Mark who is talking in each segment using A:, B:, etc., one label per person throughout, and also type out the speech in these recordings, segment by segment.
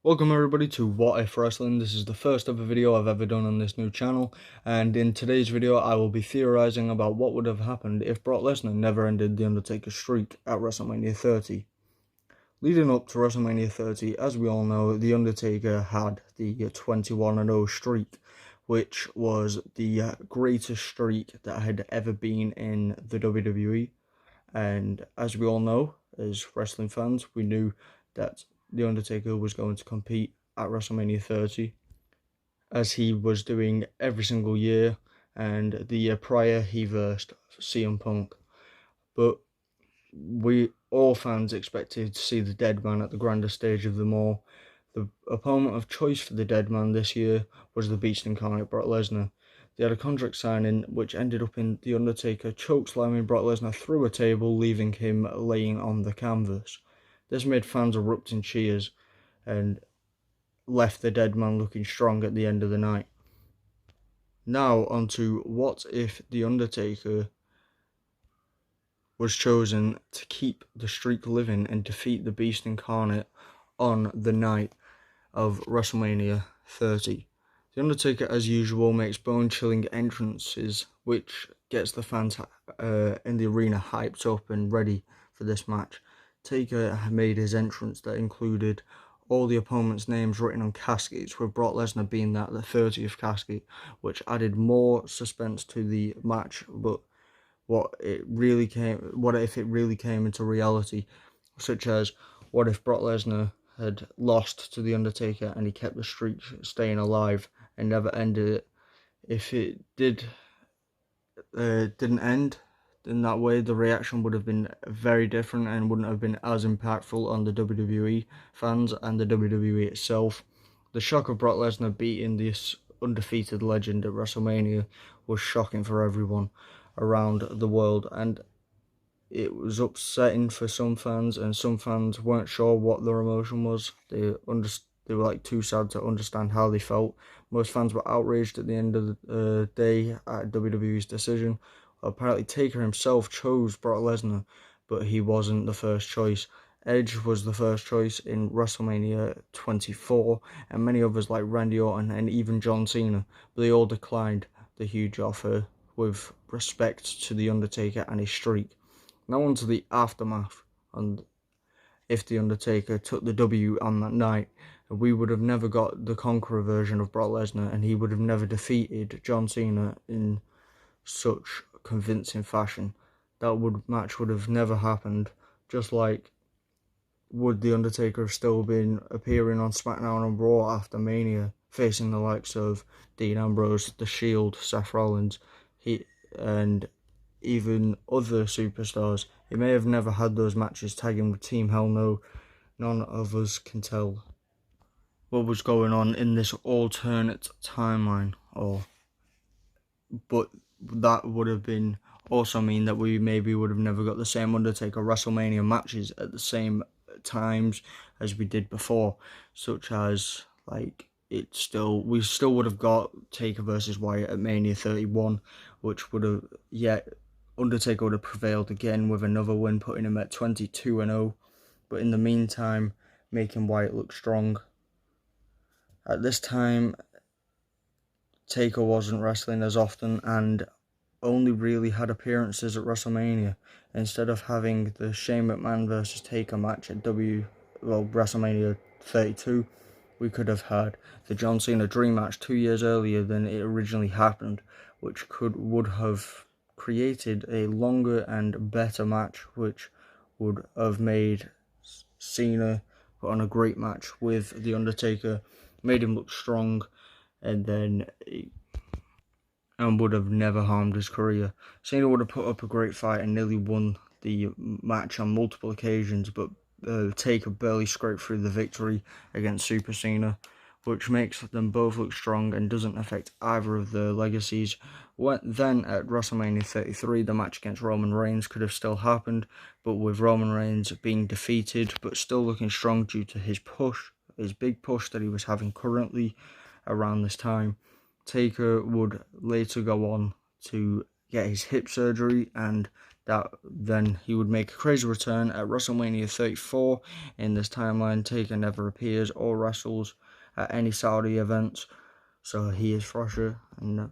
A: Welcome everybody to What If Wrestling. This is the first ever video I've ever done on this new channel, and in today's video I will be theorizing about what would have happened if Brock Lesnar never ended the Undertaker's streak at WrestleMania 30. Leading up to WrestleMania 30, as we all know, the Undertaker had the 21-0 streak, which was the greatest streak that had ever been in the WWE. And as we all know, as wrestling fans, we knew that The Undertaker was going to compete at WrestleMania 30, as he was doing every single year, and the year prior he versed CM Punk. But we all fans expected to see the Dead Man at the grandest stage of them all. The opponent of choice for the Dead Man this year was the Beast Incarnate, Brock Lesnar. They had a contract signing which ended up in The Undertaker chokeslamming Brock Lesnar through a table, leaving him laying on the canvas. This made fans erupt in cheers and left the Dead Man looking strong at the end of the night. Now onto what if The Undertaker was chosen to keep the streak living and defeat the Beast Incarnate on the night of WrestleMania 30. The Undertaker, as usual, makes bone-chilling entrances, which gets the fans in the arena hyped up and ready for this match. Taker made his entrance that included all the opponents' names written on caskets, with Brock Lesnar being the 30th casket, which added more suspense to the match. But what if it really came into reality, such as what if Brock Lesnar had lost to The Undertaker and he kept the streak staying alive and never ended it. If it didn't end in that way, the reaction would have been very different and wouldn't have been as impactful on the WWE fans and the WWE itself. The shock of Brock Lesnar beating this undefeated legend at WrestleMania was shocking for everyone around the world, and it was upsetting for some fans, and some fans weren't sure what their emotion was. They were like too sad to understand how they felt. Most fans were outraged at the end of the day at WWE's decision. Apparently Taker himself chose Brock Lesnar, but he wasn't the first choice. Edge was the first choice in WrestleMania 24, and many others like Randy Orton and even John Cena, but they all declined the huge offer with respect to The Undertaker and his streak. Now on to the aftermath, and if The Undertaker took the W on that night, we would have never got the Conqueror version of Brock Lesnar, and he would have never defeated John Cena in such convincing fashion. That match would have never happened, just like would The Undertaker have still been appearing on SmackDown and Raw after Mania, facing the likes of Dean Ambrose, The Shield, Seth Rollins, and even other superstars. He may have never had those matches tagging with Team Hell No. None of us can tell what was going on in this alternate timeline, but that would have been also mean that we maybe would have never got the same Undertaker WrestleMania matches at the same times as we did before, such as we still would have got Taker versus Wyatt at Mania 31, which would have Undertaker would have prevailed again with another win, putting him at 22-0, but in the meantime making Wyatt look strong. At this time, Taker wasn't wrestling as often and only really had appearances at WrestleMania. Instead of having the Shane McMahon versus Taker match at WrestleMania 32, we could have had the John Cena Dream match 2 years earlier than it originally happened, which would have created a longer and better match, which would have made Cena put on a great match with The Undertaker, made him look strong, and would have never harmed his career. Cena would have put up a great fight and nearly won the match on multiple occasions, but Taker barely scraped through the victory against Super Cena, which makes them both look strong and doesn't affect either of their legacies. Then at WrestleMania 33, the match against Roman Reigns could have still happened, but with Roman Reigns being defeated but still looking strong due to his big push that he was having currently around this time. Taker would later go on to get his hip surgery and that then he would make a crazy return at WrestleMania 34. In this timeline, Taker never appears or wrestles at any Saudi events, so he is fresher, and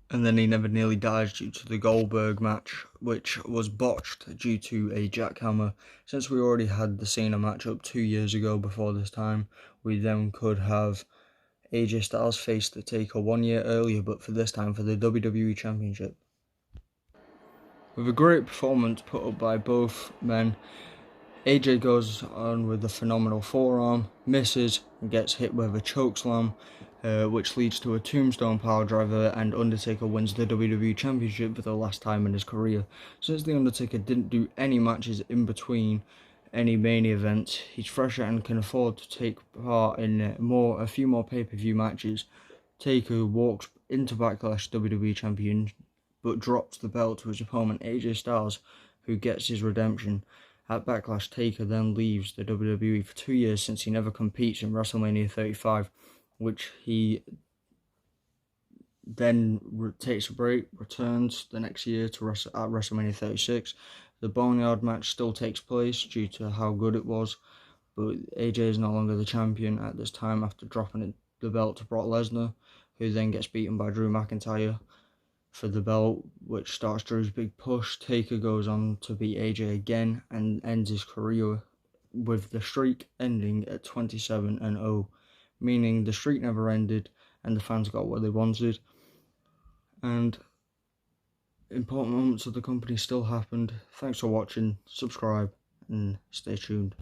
A: then he never nearly dies due to the Goldberg match, which was botched due to a jackhammer. Since we already had the Cena matchup 2 years ago before this time, we then could have AJ Styles face the Taker 1 year earlier, but for this time for the WWE Championship. With a great performance put up by both men, AJ goes on with a phenomenal forearm, misses, and gets hit with a chokeslam, which leads to a tombstone powerdriver, and Undertaker wins the WWE Championship for the last time in his career. Since the Undertaker didn't do any matches in between any Mania events, he's fresher and can afford to take part in a few more pay-per-view matches. Taker walks into Backlash WWE Champion, but drops the belt to his opponent AJ Styles, who gets his redemption. At Backlash, Taker then leaves the WWE for 2 years since he never competes in WrestleMania 35, which he then takes a break, returns the next year to at WrestleMania 36. The Boneyard match still takes place due to how good it was, but AJ is no longer the champion at this time after dropping the belt to Brock Lesnar, who then gets beaten by Drew McIntyre for the belt, which starts Drew's big push. Taker goes on to beat AJ again and ends his career with the streak ending at 27-0, meaning the streak never ended and the fans got what they wanted. And important moments of the company still happened. Thanks for watching, subscribe, and stay tuned.